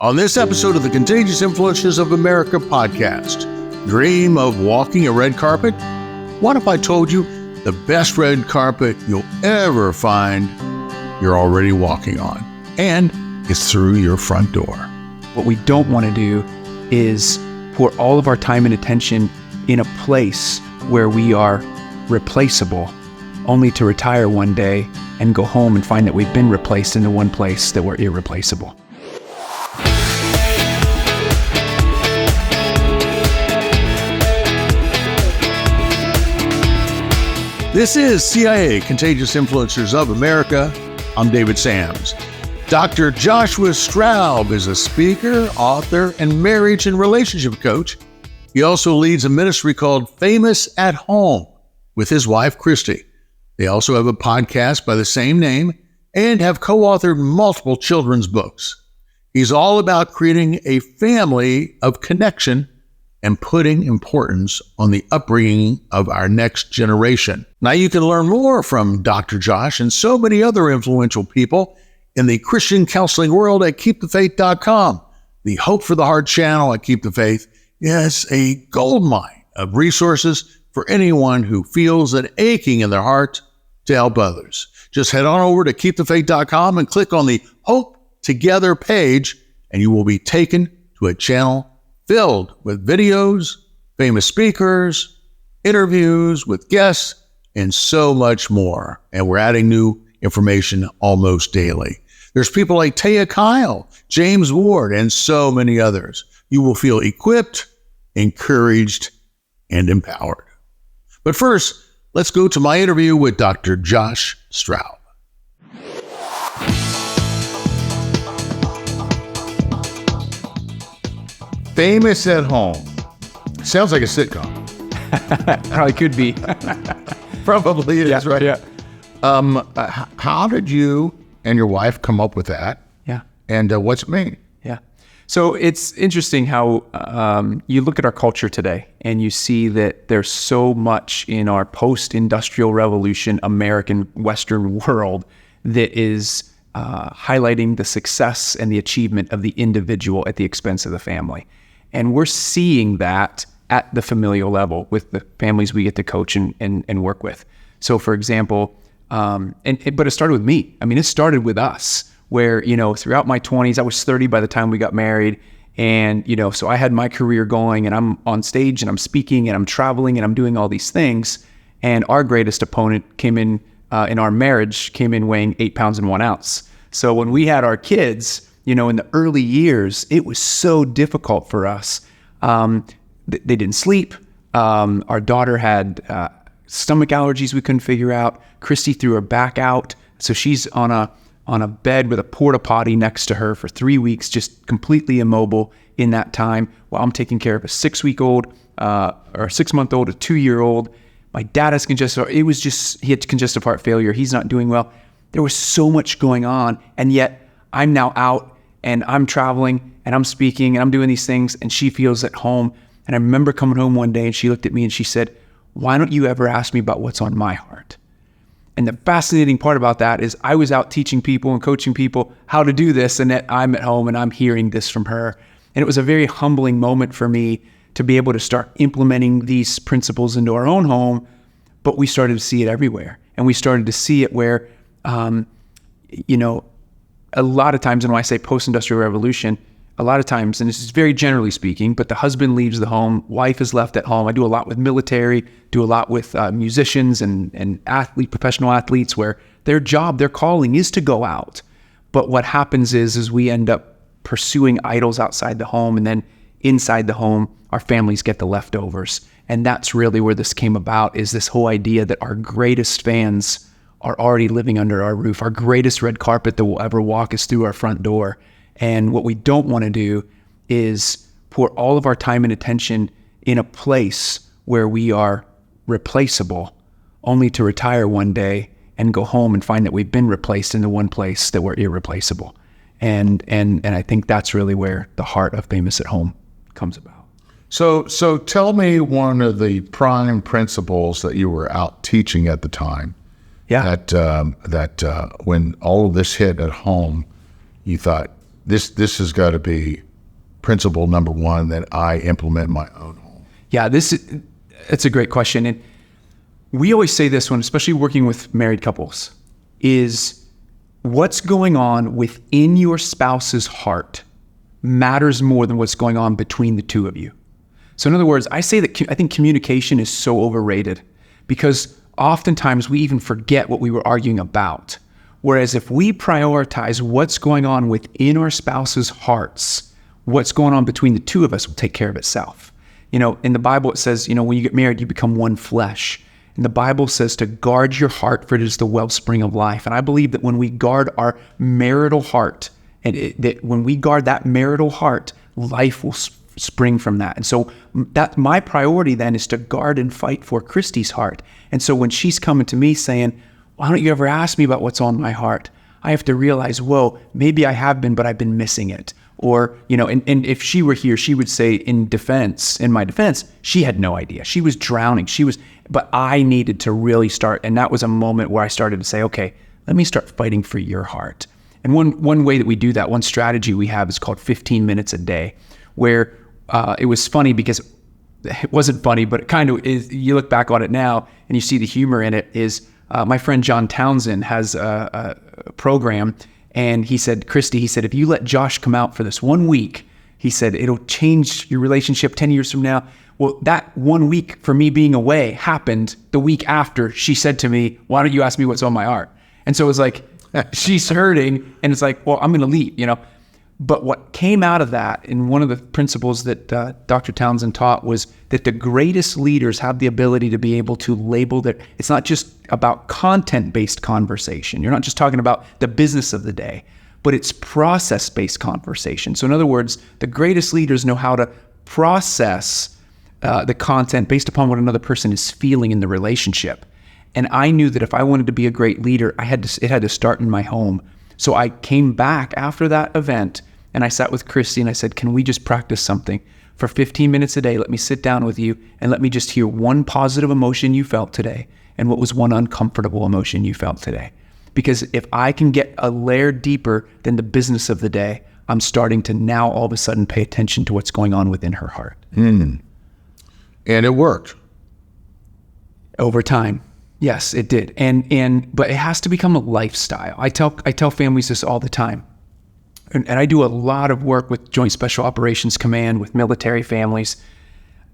On this episode of the Contagious Influences of America podcast, dream of walking a red carpet? What if I told you the best red carpet you'll ever find you're already walking on, and it's through your front door? What we don't want to do is pour all of our time and attention in a place where we are replaceable, only to retire one day and go home and find that we've been replaced in the one place that we're irreplaceable. This is CIA, Contagious Influencers of America. I'm David Sams. Dr. Joshua Straub is a speaker, author, and marriage and relationship coach. He also leads a ministry called Famous at Home with his wife, Christy. They also have a podcast by the same name and have co-authored multiple children's books. He's all about creating a family of connection and putting importance on the upbringing of our next generation. Now you can learn more from Dr. Josh and so many other influential people in the Christian counseling world at KeepTheFaith.com. The Hope for the Heart channel at Keep the Faith is a goldmine of resources for anyone who feels an aching in their heart to help others. Just head on over to KeepTheFaith.com and click on the Hope Together page, and you will be taken to a channel filled with videos, famous speakers, interviews with guests, and so much more. And we're adding new information almost daily. There's people like Taya Kyle, James Ward, and so many others. You will feel equipped, encouraged, and empowered. But first, let's go to my interview with Dr. Josh Straub. Famous at Home. Sounds like a sitcom. Probably could be. Probably is, right? Yeah. How did you and your wife come up with that? Yeah. And what's it mean? Yeah. So it's interesting how you look at our culture today and you see that there's so much in our post-industrial revolution American Western world that is highlighting the success and the achievement of the individual at the expense of the family. And we're seeing that at the familial level with the families we get to coach and work with. So for example, but it started with me. I mean, it started with us where, throughout my 20s, I was 30 by the time we got married. And, so I had my career going and I'm on stage and I'm speaking and I'm traveling and I'm doing all these things. And our greatest opponent came in our marriage, came in weighing 8 pounds and 1 ounce. So when we had our kids, in the early years, it was so difficult for us. They didn't sleep. Our daughter had stomach allergies we couldn't figure out. Christy threw her back out. So she's on a bed with a porta potty next to her for 3 weeks, just completely immobile in that time while I'm taking care of a 6-week-old, or a 6-month-old, a 2-year-old. My dad has congestive heart. He had congestive heart failure. He's not doing well. There was so much going on. And yet I'm now out and I'm traveling and I'm speaking and I'm doing these things and she feels at home. And I remember coming home one day and she looked at me and she said, "Why don't you ever ask me about what's on my heart?" And the fascinating part about that is I was out teaching people and coaching people how to do this, and that I'm at home and I'm hearing this from her. And it was a very humbling moment for me to be able to start implementing these principles into our own home. But we started to see it everywhere. And we started to see it where, a lot of times, and when I say post-industrial revolution, a lot of times, and this is very generally speaking, but the husband leaves the home, wife is left at home. I do a lot with military, do a lot with musicians and professional athletes where their job, their calling is to go out. But what happens is we end up pursuing idols outside the home, and then inside the home, our families get the leftovers. And that's really where this came about, is this whole idea that our greatest fans are already living under our roof. Our greatest red carpet that will ever walk is through our front door. And what we don't want to do is pour all of our time and attention in a place where we are replaceable, only to retire one day and go home and find that we've been replaced in the one place that we're irreplaceable. And I think that's really where the heart of Famous at Home comes about. So tell me one of the prime principles that you were out teaching at the time. Yeah. That when all of this hit at home, you thought, this has got to be principle number one that I implement in my own home. Yeah, it's a great question. And we always say this when, especially working with married couples, is what's going on within your spouse's heart matters more than what's going on between the two of you. So in other words, I say that I think communication is so overrated because oftentimes we even forget what we were arguing about. Whereas if we prioritize what's going on within our spouse's hearts, what's going on between the two of us will take care of itself. In the Bible, it says, when you get married, you become one flesh. And the Bible says to guard your heart, for it is the wellspring of life. And I believe that when we guard our marital heart, that when we guard that marital heart, life will spring from that. And so that my priority then is to guard and fight for Christy's heart. And so when she's coming to me saying, why don't you ever ask me about what's on my heart? I have to realize, whoa, maybe I have been, but I've been missing it. Or, and if she were here, she would say in my defense, she had no idea. She was drowning. But I needed to really start. And that was a moment where I started to say, okay, let me start fighting for your heart. And one way that we do that, one strategy we have is called 15 minutes a day, where it was funny because it wasn't funny, but it kind of is. You look back on it now and you see the humor in it is my friend John Townsend has a program. And he said, Christy, if you let Josh come out for this 1 week, he said, it'll change your relationship 10 years from now. Well, that 1 week for me being away happened the week after she said to me, why don't you ask me what's on my heart? And so it was like, she's hurting. And it's like, well, I'm going to leave, But what came out of that, and one of the principles that Dr. Townsend taught was that the greatest leaders have the ability to be able to label that it's not just about content-based conversation. You're not just talking about the business of the day, but it's process-based conversation. So in other words, the greatest leaders know how to process the content based upon what another person is feeling in the relationship. And I knew that if I wanted to be a great leader, it had to start in my home. So I came back after that event and I sat with Christy and I said, can we just practice something for 15 minutes a day? Let me sit down with you and let me just hear one positive emotion you felt today and what was one uncomfortable emotion you felt today. Because if I can get a layer deeper than the business of the day, I'm starting to now all of a sudden pay attention to what's going on within her heart. And it worked. Over time. Yes, it did. But it has to become a lifestyle. I tell families this all the time. And I do a lot of work with Joint Special Operations Command, with military families.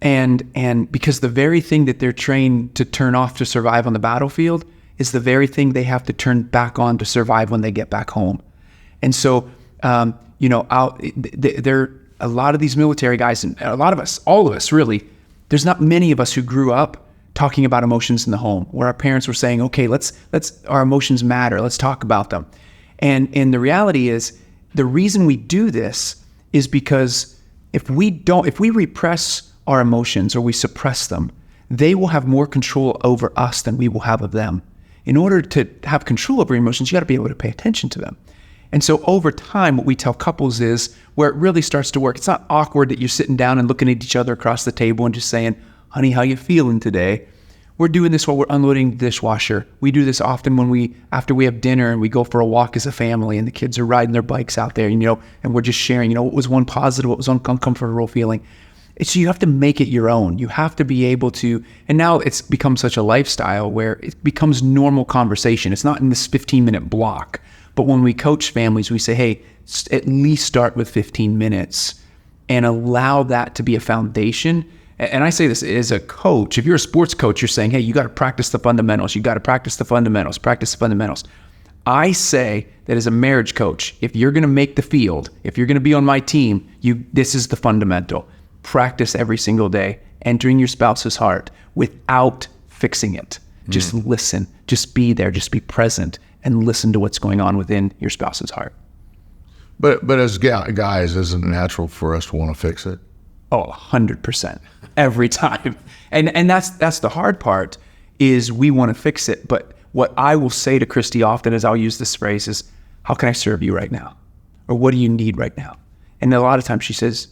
And because the very thing that they're trained to turn off to survive on the battlefield is the very thing they have to turn back on to survive when they get back home. And so, there a lot of these military guys, and a lot of us, all of us really, there's not many of us who grew up talking about emotions in the home, where our parents were saying, okay, let's our emotions matter. Let's talk about them. And the reality is, the reason we do this is because if we repress our emotions or we suppress them, they will have more control over us than we will have of them. In order to have control over emotions, you got to be able to pay attention to them. And so over time, what we tell couples is where it really starts to work. It's not awkward that you're sitting down and looking at each other across the table and just saying, honey, how you feeling today? We're doing this while we're unloading the dishwasher. We do this often after we have dinner and we go for a walk as a family and the kids are riding their bikes out there, and we're just sharing, what was one positive, what was one uncomfortable feeling. So you have to make it your own. You have to be able to, and now it's become such a lifestyle where it becomes normal conversation. It's not in this 15-minute block. But when we coach families, we say, hey, at least start with 15 minutes and allow that to be a foundation. And I say this as a coach. If you're a sports coach, you're saying, hey, you got to practice the fundamentals. You got to practice the fundamentals, practice the fundamentals. I say that as a marriage coach, if you're going to make the field, if you're going to be on my team, this is the fundamental. Practice every single day, entering your spouse's heart without fixing it. Just listen, just be there, just be present and listen to what's going on within your spouse's heart. But as guys, isn't it natural for us to want to fix it? Oh, 100% every time. And that's the hard part, is we want to fix it. But what I will say to Christy often is I'll use this phrase is, how can I serve you right now? Or what do you need right now? And a lot of times she says,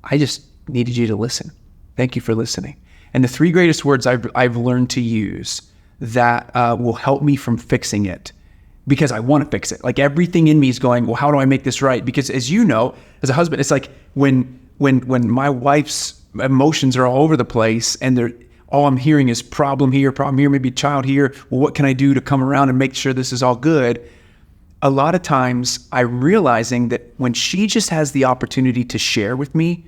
I just needed you to listen. Thank you for listening. And the three greatest words I've learned to use that will help me from fixing it because I want to fix it. Like everything in me is going, well, how do I make this right? Because as you know, as a husband, it's like when my wife's emotions are all over the place and all I'm hearing is problem here, maybe child here. Well, what can I do to come around and make sure this is all good? A lot of times I'm realizing that when she just has the opportunity to share with me,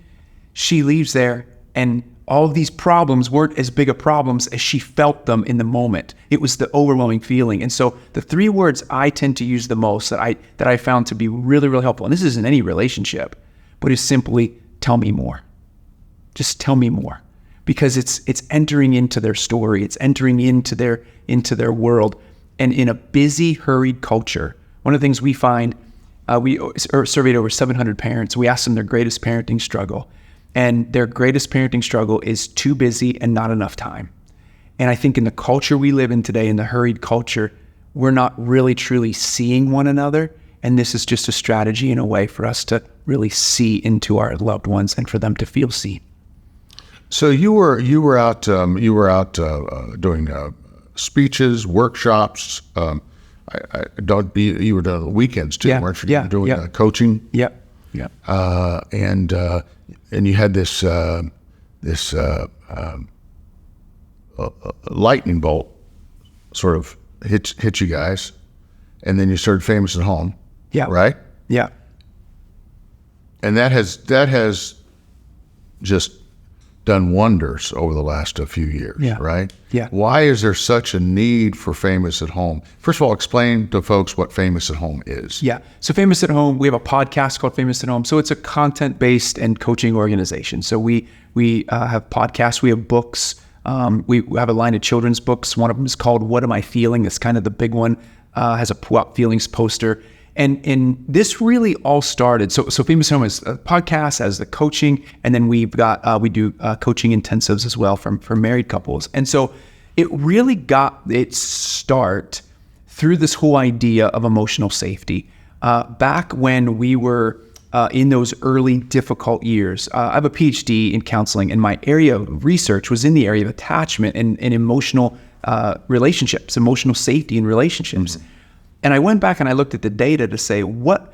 she leaves there and all of these problems weren't as big of problems as she felt them in the moment. It was the overwhelming feeling. And so the 3 words I tend to use the most that I found to be really, really helpful, and this isn't any relationship, but is simply tell me more. Just tell me more. Because it's entering into their story. It's entering into their world. And in a busy, hurried culture, one of the things we find, we surveyed over 700 parents. We asked them their greatest parenting struggle. And their greatest parenting struggle is too busy and not enough time. And I think in the culture we live in today, in the hurried culture, we're not really truly seeing one another. And this is just a strategy in a way for us to really see into our loved ones and for them to feel seen. So you were out doing speeches, workshops. You were doing the weekends too, weren't you? Yeah, doing coaching. Yeah. And you had this lightning bolt sort of hit you guys, and then you started Famous at Home. Yeah. Right. Yeah. And that has just done wonders over the last few years. Yeah. Right. Yeah. Why is there such a need for Famous at Home? First of all, explain to folks what Famous at Home is. Yeah. So Famous at Home, we have a podcast called Famous at Home. So it's a content-based and coaching organization. So we have podcasts, we have books. We have a line of children's books. One of them is called What Am I Feeling? It's kind of the big one. Has a What Feelings poster. And this really all started. So Famous at Home is a podcast, as the coaching, and then we do coaching intensives as well for married couples. And so it really got its start through this whole idea of emotional safety. Back when we were in those early difficult years, I have a PhD in counseling, and my area of research was in the area of attachment and emotional relationships, emotional safety in relationships. Mm-hmm. And I went back and I looked at the data to say, what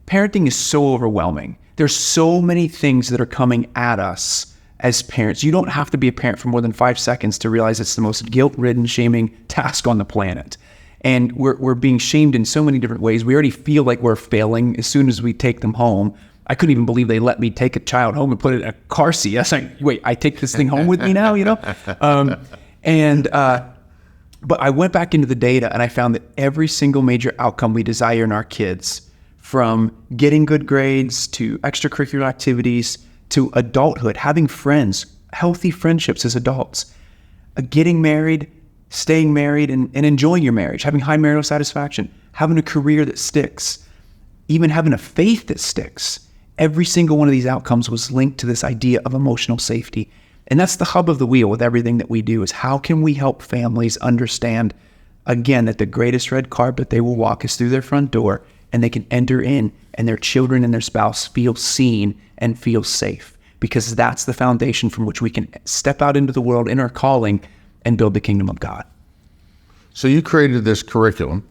parenting is so overwhelming. There's so many things that are coming at us as parents. You don't have to be a parent for more than 5 seconds to realize it's the most guilt-ridden, shaming task on the planet. And we're being shamed in so many different ways. We already feel like we're failing as soon as we take them home. I couldn't even believe they let me take a child home and put it in a car seat. I was like, wait, I take this thing home with me now, But I went back into the data and I found that every single major outcome we desire in our kids, from getting good grades to extracurricular activities to adulthood, having friends, healthy friendships as adults, getting married, staying married and enjoying your marriage, having high marital satisfaction, having a career that sticks, even having a faith that sticks. Every single one of these outcomes was linked to this idea of emotional safety. And that's the hub of the wheel with everything that we do, is how can we help families understand, again, that the greatest red carpet they will walk is through their front door, and they can enter in and their children and their spouse feel seen and feel safe, because that's the foundation from which we can step out into the world in our calling and build the kingdom of God. So you created this curriculum.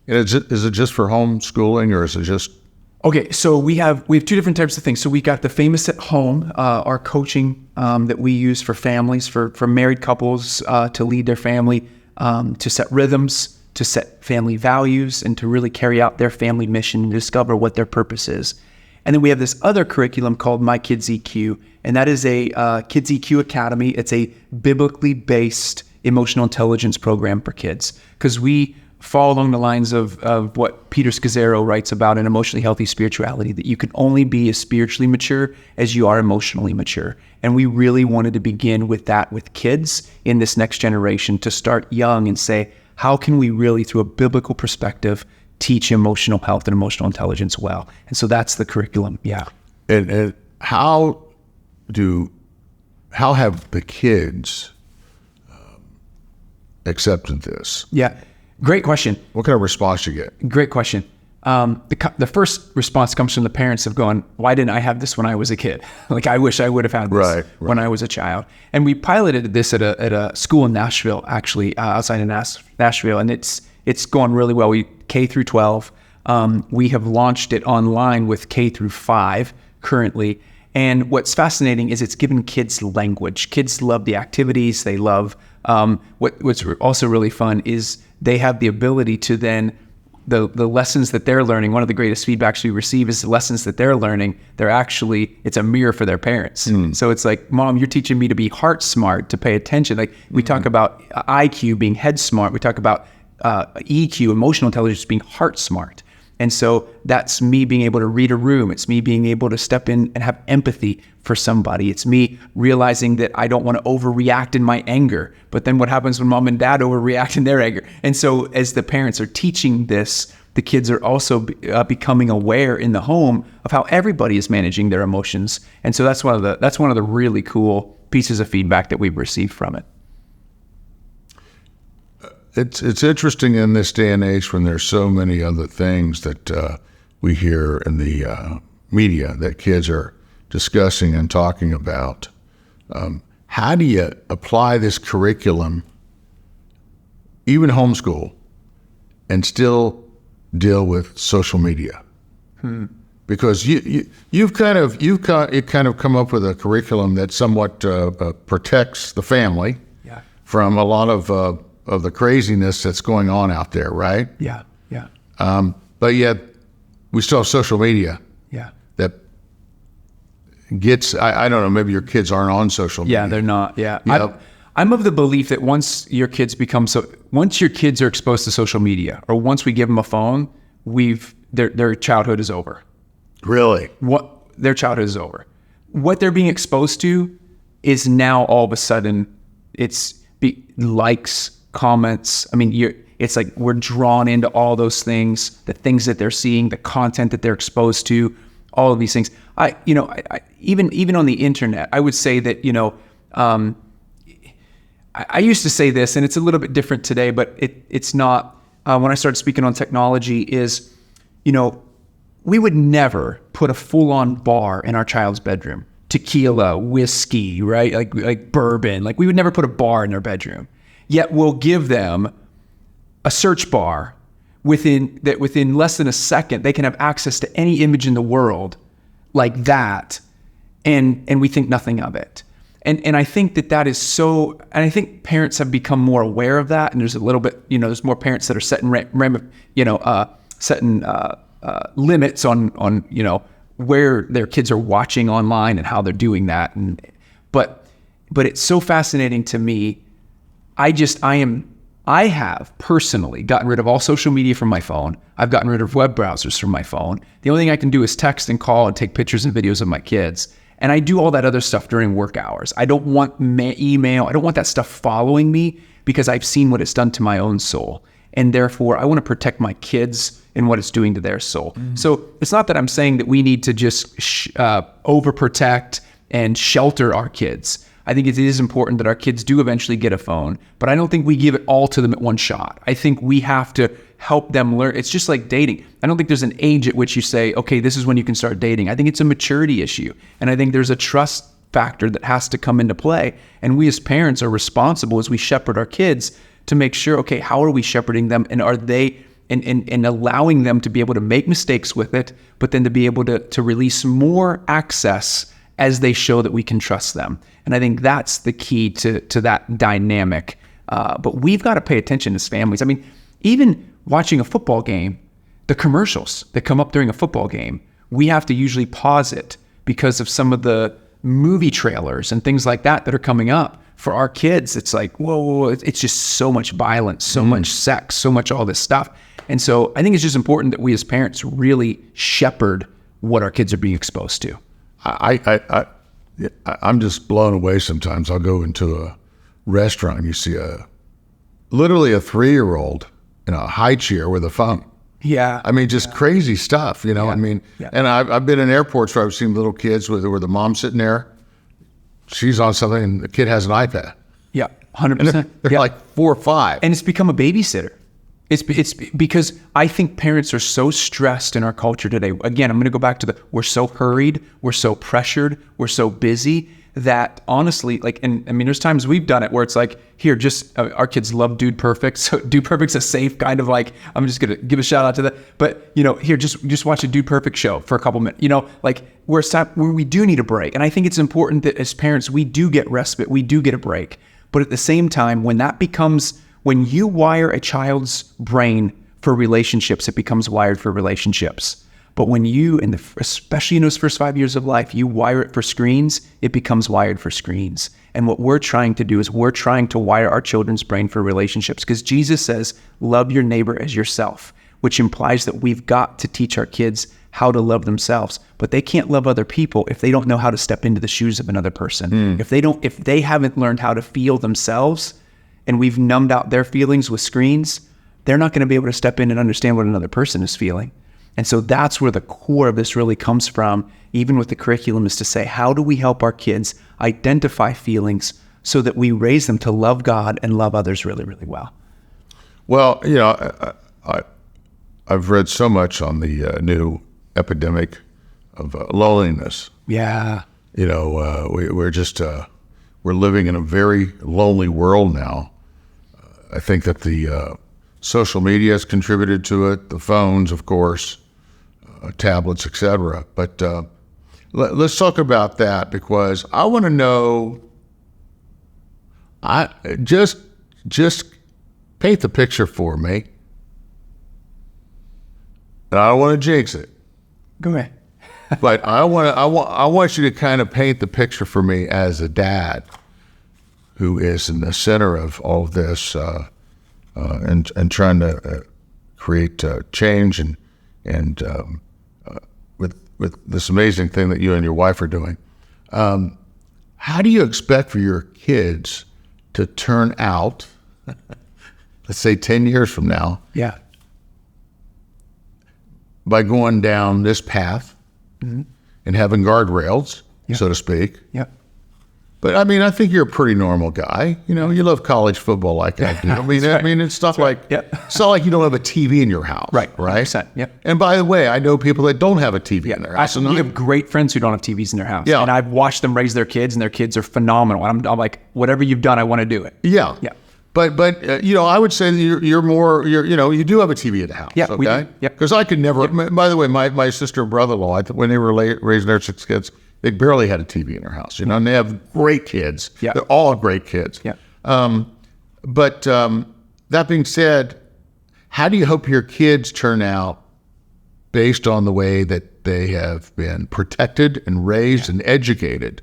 And is it just for homeschooling, or is it just... Okay, so we have 2 different types of things. So we got the Famous at Home, our coaching that we use for families, for married couples to lead their family, to set rhythms, to set family values, and to really carry out their family mission and discover what their purpose is. And then we have this other curriculum called My Kids EQ, and that is a Kids EQ Academy. It's a biblically based emotional intelligence program for kids, because we fall along the lines of what Peter Scazzaro writes about in Emotionally Healthy Spirituality, that you can only be as spiritually mature as you are emotionally mature. And we really wanted to begin with that with kids in this next generation, to start young and say, how can we really, through a biblical perspective, teach emotional health and emotional intelligence well? And so that's the curriculum, yeah. And how have the kids accepted this? Yeah. Great question. What kind of response you get? Great question. The first response comes from the parents of going, why didn't I have this when I was a kid? Like, I wish I would have had this when I was a child. And we piloted this at a school in Nashville, actually, outside of Nashville. And it's it's going really well. We K through 12. We have launched it online with K through 5 currently. And what's fascinating is it's given kids language. Kids love the activities. They love, what's also really fun is they have the ability to then, the lessons that they're learning, one of the greatest feedbacks we receive is the lessons that they're learning, it's a mirror for their parents. So it's like, Mom, you're teaching me to be heart smart, to pay attention. Like we talk about IQ being head smart. We talk about EQ, emotional intelligence, being heart smart. And so that's me being able to read a room. It's me being able to step in and have empathy for somebody. It's me realizing that I don't want to overreact in my anger. But then what happens when mom and dad overreact in their anger? And so as the parents are teaching this, the kids are also becoming aware in the home of how everybody is managing their emotions. And so that's one of the really cool pieces of feedback that we've received from it. It's interesting in this day and age when there's so many other things that we hear in the media that kids are discussing and talking about. How do you apply this curriculum, even homeschool, and still deal with social media? Because you've kind of come up with a curriculum that somewhat protects the family from a lot of the craziness that's going on out there, right? Yeah. But yet we still have social media. That gets, I don't know, maybe your kids aren't on social media. Yeah, they're not. Yeah. I'm of the belief that once your kids are exposed to social media, or once we give them a phone, their childhood is over. Really? Their childhood is over. What they're being exposed to is now all of a sudden likes, comments. I mean, it's like we're drawn into all those things, the things that they're seeing, the content that they're exposed to, all of these things. I even on the internet, I would say that, I used to say this, and it's a little bit different today, but it's not, when I started speaking on technology is, we would never put a full-on bar in our child's bedroom, tequila, whiskey, right? Like bourbon, like we would never put a bar in their bedroom. Yet we'll give them a search bar within less than a second, they can have access to any image in the world like that. And we think nothing of it. And I think that is so, and I think parents have become more aware of that. And there's a little bit, there's more parents that are setting limits on where their kids are watching online and how they're doing that. But it's so fascinating to me. I have personally gotten rid of all social media from my phone. I've gotten rid of web browsers from my phone. The only thing I can do is text and call and take pictures and videos of my kids. And I do all that other stuff during work hours. I don't want email. I don't want that stuff following me because I've seen what it's done to my own soul. And therefore, I want to protect my kids and what it's doing to their soul. So it's not that I'm saying that we need to just overprotect and shelter our kids. I think it is important that our kids do eventually get a phone, but I don't think we give it all to them at one shot. I think we have to help them learn. It's just like dating. I don't think there's an age at which you say, okay, this is when you can start dating. I think it's a maturity issue. And I think there's a trust factor that has to come into play. And we as parents are responsible as we shepherd our kids to make sure, okay, how are we shepherding them? And are they, and allowing them to be able to make mistakes with it, but then to be able to release more access as they show that we can trust them. And I think that's the key to that dynamic. But we've got to pay attention as families. I mean, even watching a football game, the commercials that come up during a football game, we have to usually pause it because of some of the movie trailers and things like that are coming up. For our kids, it's like, whoa, it's just so much violence, so much sex, so much all this stuff. And so I think it's just important that we as parents really shepherd what our kids are being exposed to. I'm just blown away sometimes. I'll go into a restaurant and you see literally a 3-year-old in a high chair with a phone. Yeah. I mean, just crazy stuff, Yeah. I mean, Yeah. and I've been in airports where I've seen little kids where the mom's sitting there, she's on something and the kid has an iPad. Yeah, 100%. They're like 4 or 5. And it's become a babysitter. It's because I think parents are so stressed in our culture today. Again, I'm going to go back to we're so hurried, we're so pressured, we're so busy that honestly, like, and I mean, there's times we've done it where it's like, here, just our kids love Dude Perfect. So Dude Perfect's a safe kind of like, I'm just going to give a shout out to that. But, here, just watch a Dude Perfect show for a couple minutes, like where we do need a break. And I think it's important that as parents, we do get respite, we do get a break. But at the same time, when you wire a child's brain for relationships, it becomes wired for relationships. But when you, especially in those first 5 years of life, you wire it for screens, it becomes wired for screens. And what we're trying to do is we're trying to wire our children's brain for relationships, because Jesus says, love your neighbor as yourself, which implies that we've got to teach our kids how to love themselves. But they can't love other people if they don't know how to step into the shoes of another person. If they haven't learned how to feel themselves, and we've numbed out their feelings with screens, they're not going to be able to step in and understand what another person is feeling. And so that's where the core of this really comes from, even with the curriculum, is to say, how do we help our kids identify feelings so that we raise them to love God and love others really, really well? Well, I've read so much on the new epidemic of loneliness. Yeah. We're living in a very lonely world now. I think that the social media has contributed to it, the phones, of course, tablets, etc. But let's talk about that, because I want to know. Just paint the picture for me, and I don't want to jinx it. Go ahead. But I want you to kind of paint the picture for me as a dad who is in the center of all of this, and trying to create change and with this amazing thing that you and your wife are doing. How do you expect for your kids to turn out, let's say 10 years from now, Yeah. by going down this path and having guardrails, so to speak? Yeah. But I mean, I think you're a pretty normal guy. You love college football like I do. I mean, it's stuff like, it's not like you don't have a TV in your house. Right. Right. 100%. Yep. And by the way, I know people that don't have a TV in their house. We have great friends who don't have TVs in their house. Yeah. And I've watched them raise their kids, and their kids are phenomenal. I'm like, whatever you've done, I want to do it. Yeah. Yeah. But I would say that you do have a TV at the house. Yeah, okay? we do. Yep. Because I could never. By the way, my sister and brother-in-law, when they were raising their 6 kids, they barely had a TV in their house. And they have great kids. Yeah. They're all great kids. Yeah. But that being said, how do you hope your kids turn out based on the way that they have been protected and raised and educated,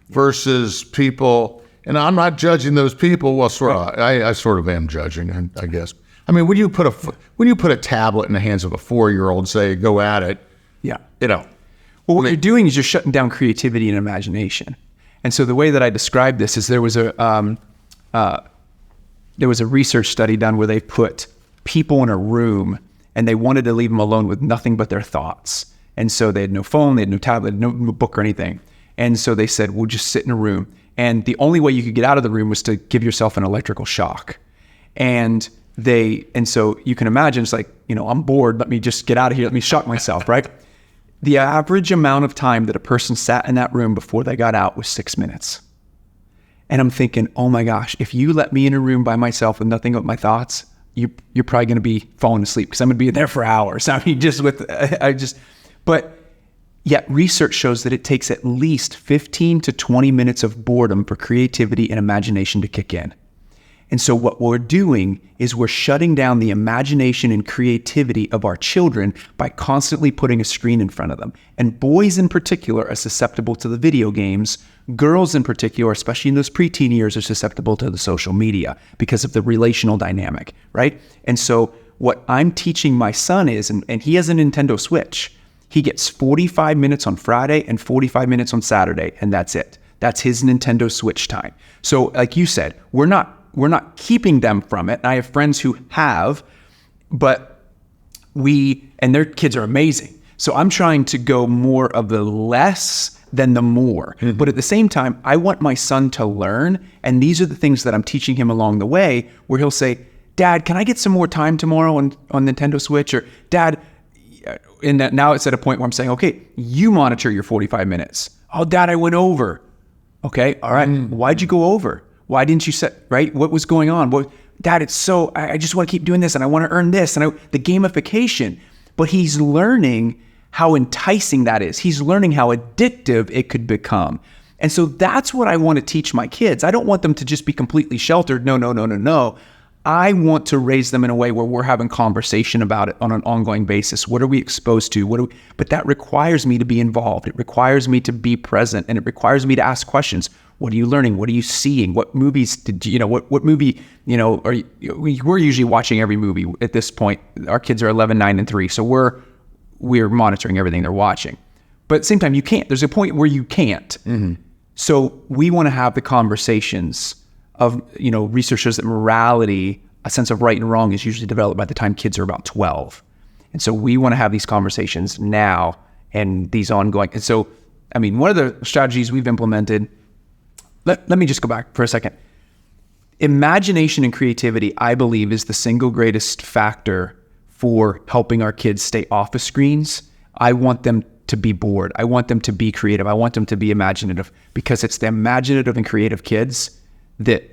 versus people? And I'm not judging those people. Well, I sort of am judging, I guess. I mean, when you put a tablet in the hands of a 4-year-old and say, "Go at it," Yeah. Well, what you're doing is you're shutting down creativity and imagination. And so the way that I describe this is there was a research study done where they put people in a room and they wanted to leave them alone with nothing but their thoughts. And so they had no phone, they had no tablet, no book or anything. And so they said, we'll just sit in a room. And the only way you could get out of the room was to give yourself an electrical shock. And so you can imagine, it's like, I'm bored, let me just get out of here, let me shock myself, right? The average amount of time that a person sat in that room before they got out was 6 minutes. And I'm thinking, oh my gosh, if you let me in a room by myself with nothing but my thoughts, you're probably going to be falling asleep, because I'm going to be in there for hours. I mean, but yet research shows that it takes at least 15 to 20 minutes of boredom for creativity and imagination to kick in. And so what we're doing is we're shutting down the imagination and creativity of our children by constantly putting a screen in front of them. And boys in particular are susceptible to the video games. Girls in particular, especially in those preteen years, are susceptible to the social media because of the relational dynamic, right? And so what I'm teaching my son is, and he has a Nintendo Switch, he gets 45 minutes on Friday and 45 minutes on Saturday, and that's it. That's his Nintendo Switch time. So like you said, we're not keeping them from it. I have friends who have, but and their kids are amazing. So I'm trying to go more of the less than the more. Mm-hmm. But at the same time, I want my son to learn. And these are the things that I'm teaching him along the way, where he'll say, Dad, can I get some more time tomorrow on Nintendo Switch? Or Dad, and now it's at a point where I'm saying, okay, you monitor your 45 minutes. Oh, Dad, I went over. Okay. All right. Why'd you go over? Why didn't you set, right? What was going on? Dad, I just want to keep doing this and I want to earn this. And the gamification, but he's learning how enticing that is. He's learning how addictive it could become. And so that's what I want to teach my kids. I don't want them to just be completely sheltered. No. I want to raise them in a way where we're having conversation about it on an ongoing basis. What are we exposed to? But that requires me to be involved. It requires me to be present, and it requires me to ask questions. What are you learning? What are you seeing? What movies what movie, we're usually watching every movie at this point. Our kids are 11, 9, and 3. So we're monitoring everything they're watching. But at the same time, you can't. There's a point where you can't. Mm-hmm. So we want to have the conversations of, research shows that morality, a sense of right and wrong, is usually developed by the time kids are about 12. And so we want to have these conversations now and these ongoing. And so, one of the strategies we've implemented, let me just go back for a second. Imagination and creativity, I believe, is the single greatest factor for helping our kids stay off of screens. I want them to be bored. I want them to be creative. I want them to be imaginative, because it's the imaginative and creative kids that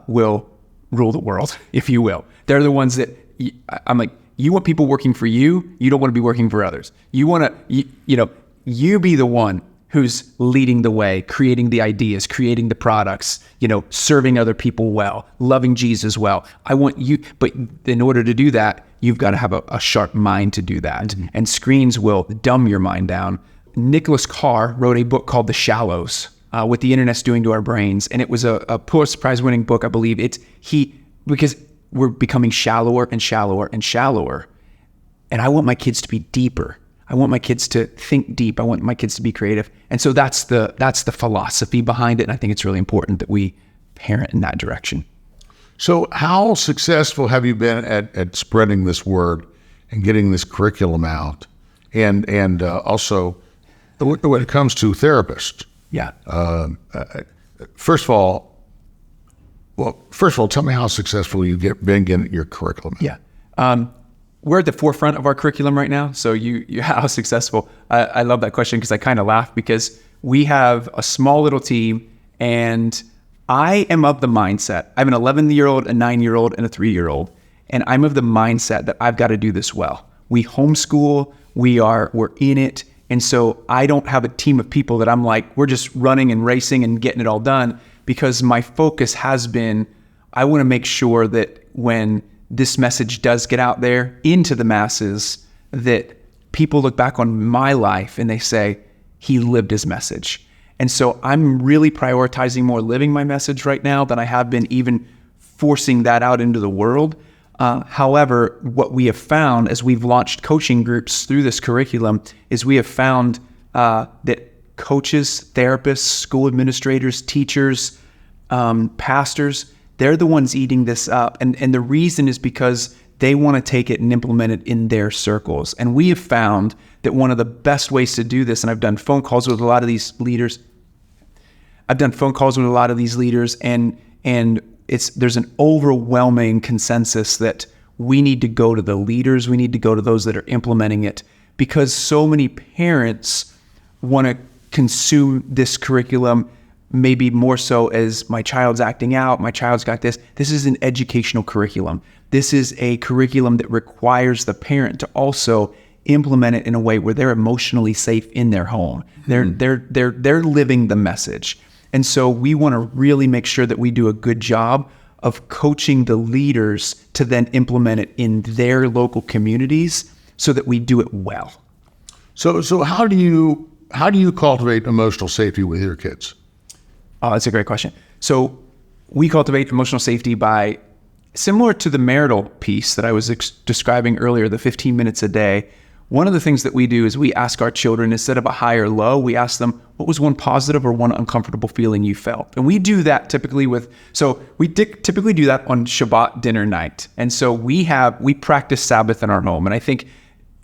will rule the world, if you will. They're the ones that I'm like, you want people working for you. You don't want to be working for others. You want to, you be the one who's leading the way, creating the ideas, creating the products, serving other people well, loving Jesus well. I want you, but in order to do that, you've got to have a sharp mind to do that. Mm-hmm. And screens will dumb your mind down. Nicholas Carr wrote a book called The Shallows, What the Internet's Doing to Our Brains. And it was a Pulitzer Prize winning book, I believe. Because we're becoming shallower and shallower and shallower. And I want my kids to be deeper. I want my kids to think deep. I want my kids to be creative. And so that's the philosophy behind it. And I think it's really important that we parent in that direction. So how successful have you been at spreading this word and getting this curriculum out? And also, when it comes to therapists. Yeah. First of all, tell me how successful you've been getting your curriculum. Yeah. We're at the forefront of our curriculum right now. So how successful? I love that question, because I kind of laugh, because we have a small little team, and I am of the mindset. I have an 11-year-old, a 9-year-old, and a 3-year-old. And I'm of the mindset that I've got to do this well. We homeschool, we're in it. And so I don't have a team of people that I'm like, we're just running and racing and getting it all done, because my focus has been, I want to make sure that when this message does get out there into the masses, that people look back on my life and they say, he lived his message. And so I'm really prioritizing more living my message right now than I have been even forcing that out into the world. However, what we have found as we've launched coaching groups through this curriculum is we have found that coaches, therapists, school administrators, teachers, pastors, they're the ones eating this up. And the reason is because they want to take it and implement it in their circles. And we have found that one of the best ways to do this, and I've done phone calls with a lot of these leaders, and there's an overwhelming consensus that we need to go to the leaders, we need to go to those that are implementing it, because so many parents want to consume this curriculum maybe more so as my child's acting out, my child's got this. This is an educational curriculum. This is a curriculum that requires the parent to also implement it in a way where they're emotionally safe in their home. They're living the message. And so we want to really make sure that we do a good job of coaching the leaders to then implement it in their local communities so that we do it well. So how do you cultivate emotional safety with your kids? Oh, that's a great question. So we cultivate emotional safety by, similar to the marital piece that I was describing earlier, the 15 minutes a day. One of the things that we do is we ask our children, instead of a high or low, we ask them, what was one positive or one uncomfortable feeling you felt? And we do that typically typically do that on Shabbat dinner night. And so we practice Sabbath in our home. And I think,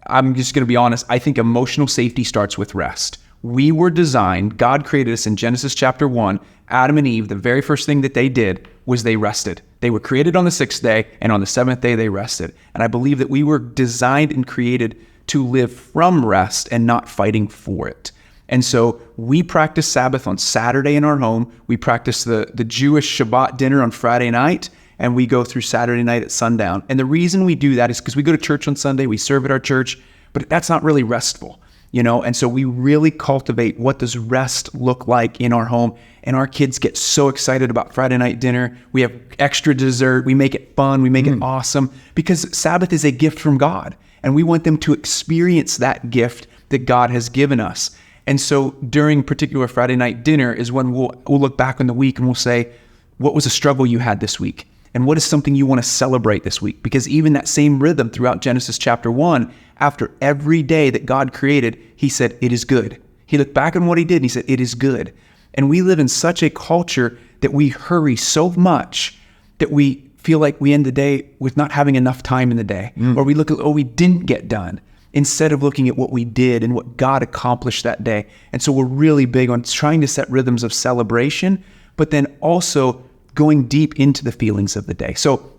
I'm just going to be honest, I think emotional safety starts with rest. We were designed, God created us in Genesis chapter 1, Adam and Eve, the very first thing that they did was they rested. They were created on the 6th day, and on the 7th day they rested. And I believe that we were designed and created to live from rest and not fighting for it. And so we practice Sabbath on Saturday in our home. We practice the Jewish Shabbat dinner on Friday night, and we go through Saturday night at sundown. And the reason we do that is because we go to church on Sunday, we serve at our church, but that's not really restful, And so we really cultivate what does rest look like in our home. And our kids get so excited about Friday night dinner. We have extra dessert. We make it fun. We make it awesome because Sabbath is a gift from God. And we want them to experience that gift that God has given us. And so during particular Friday night dinner is when we'll look back on the week and we'll say, what was a struggle you had this week? And what is something you want to celebrate this week? Because even that same rhythm throughout Genesis chapter 1, after every day that God created, he said, it is good. He looked back on what he did and he said, it is good. And we live in such a culture that we hurry so much that we feel like we end the day with not having enough time in the day. Or we look at, we didn't get done, instead of looking at what we did and what God accomplished that day. And so we're really big on trying to set rhythms of celebration, but then also going deep into the feelings of the day. So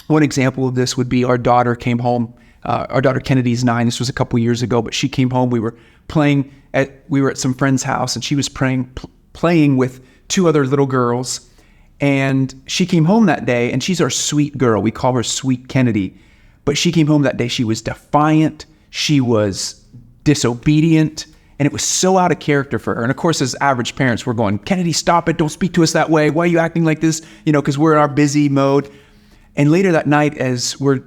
one example of this would be our daughter came home. Our daughter Kennedy's 9. This was a couple years ago, but she came home. We were at some friend's house, and she was playing with 2 other little girls. And she came home that day, and she's our sweet girl. We call her Sweet Kennedy. But she came home that day. She was defiant. She was disobedient. And it was so out of character for her. And of course, as average parents, we're going, Kennedy, stop it. Don't speak to us that way. Why are you acting like this? Because we're in our busy mode. And later that night, as we're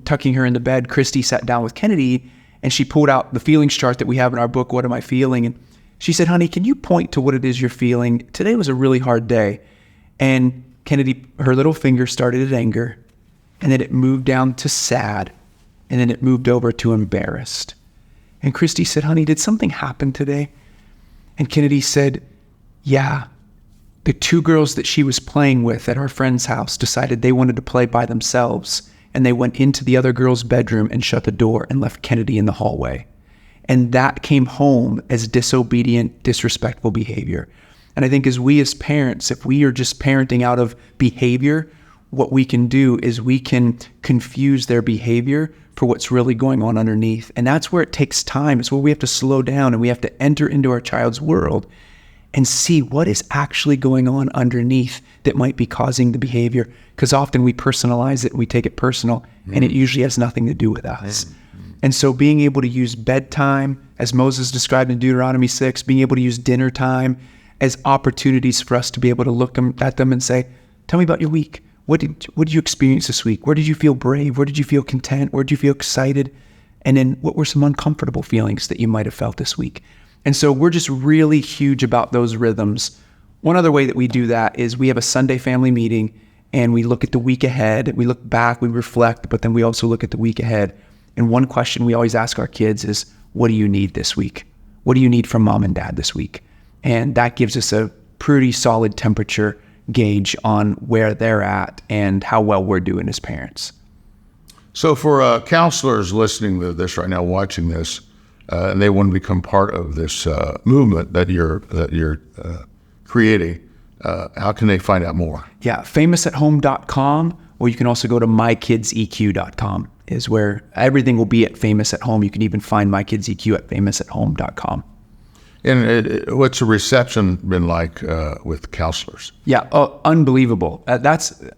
tucking her into bed, Christy sat down with Kennedy, and she pulled out the feelings chart that we have in our book, What Am I Feeling? And she said, honey, can you point to what it is you're feeling? Today was a really hard day. And Kennedy, her little finger started at anger, and then it moved down to sad, and then it moved over to embarrassed. And Christy said, honey, did something happen today? And Kennedy said, yeah. The 2 girls that she was playing with at our friend's house decided they wanted to play by themselves, and they went into the other girl's bedroom and shut the door and left Kennedy in the hallway. And that came home as disobedient, disrespectful behavior. And I think as parents, if we are just parenting out of behavior, what we can do is we can confuse their behavior for what's really going on underneath. And that's where it takes time. It's where we have to slow down and we have to enter into our child's world and see what is actually going on underneath that might be causing the behavior. Because often we personalize it and we take it personal, and it usually has nothing to do with us. And so being able to use bedtime, as Moses described in Deuteronomy 6, being able to use dinner time as opportunities for us to be able to look at them and say, tell me about your week. What did you experience this week? Where did you feel brave? Where did you feel content? Where did you feel excited? And then what were some uncomfortable feelings that you might have felt this week? And so we're just really huge about those rhythms. One other way that we do that is we have a Sunday family meeting, and we look at the week ahead. We look back, we reflect, but then we also look at the week ahead. And one question we always ask our kids is, what do you need this week? What do you need from mom and dad this week? And that gives us a pretty solid temperature gauge on where they're at and how well we're doing as parents. So for counselors listening to this right now, watching this, and they want to become part of this movement that you're creating, how can they find out more? Yeah, famousathome.com, or you can also go to mykidseq.com is where everything will be at Famous at Home. You can even find My Kids EQ at famousathome.com. And what's the reception been like with counselors? Yeah, unbelievable.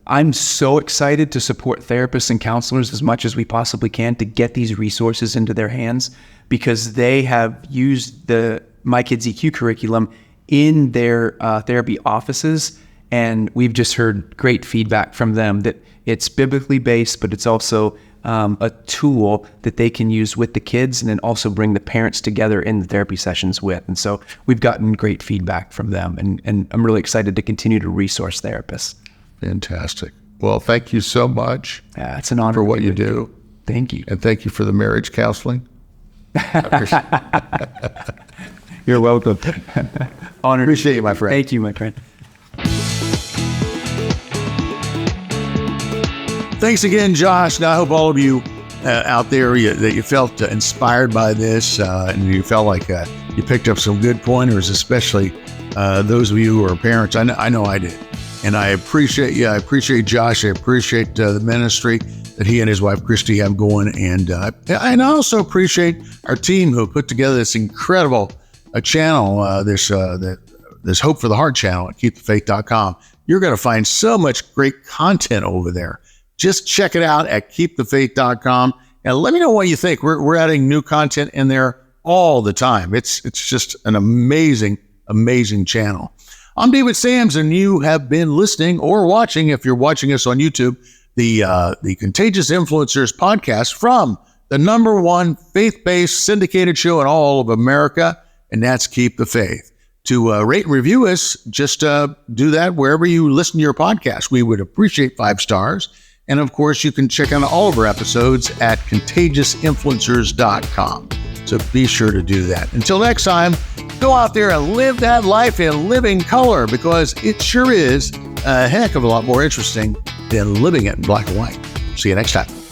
I'm so excited to support therapists and counselors as much as we possibly can to get these resources into their hands, because they have used the My Kids EQ curriculum in their therapy offices, and we've just heard great feedback from them that it's biblically based, but it's also a tool that they can use with the kids and then also bring the parents together in the therapy sessions with. And so we've gotten great feedback from them, and I'm really excited to continue to resource therapists. Fantastic. Well, thank you so much. Yeah, it's an honor for what you do. Thank you. And thank you for the marriage counseling. I appreciate it. You're welcome. Honored. Appreciate you, my friend. Thank you, my friend. Thanks again, Josh. Now, I hope all of you out there that you felt inspired by this and you felt like you picked up some good pointers, especially those of you who are parents. I know I did. And I appreciate you. I appreciate Josh. I appreciate the ministry that he and his wife, Christy, have going. And I also appreciate our team who put together this incredible a channel, this Hope for the Heart channel at KeepTheFaith.com. You're going to find so much great content over there. Just check it out at KeepTheFaith.com and let me know what you think. We're adding new content in there all the time. It's just an amazing channel. I'm David Sams, and you have been listening or watching, if you're watching us on YouTube, the Contagious Influencers podcast from the #1 faith-based syndicated show in all of America, and that's Keep the Faith. To rate and review us, just do that wherever you listen to your podcast. We would appreciate 5 stars. And of course, you can check out all of our episodes at contagiousInfluencers.com. So be sure to do that. Until next time, go out there and live that life in living color, because it sure is a heck of a lot more interesting than living it in black and white. See you next time.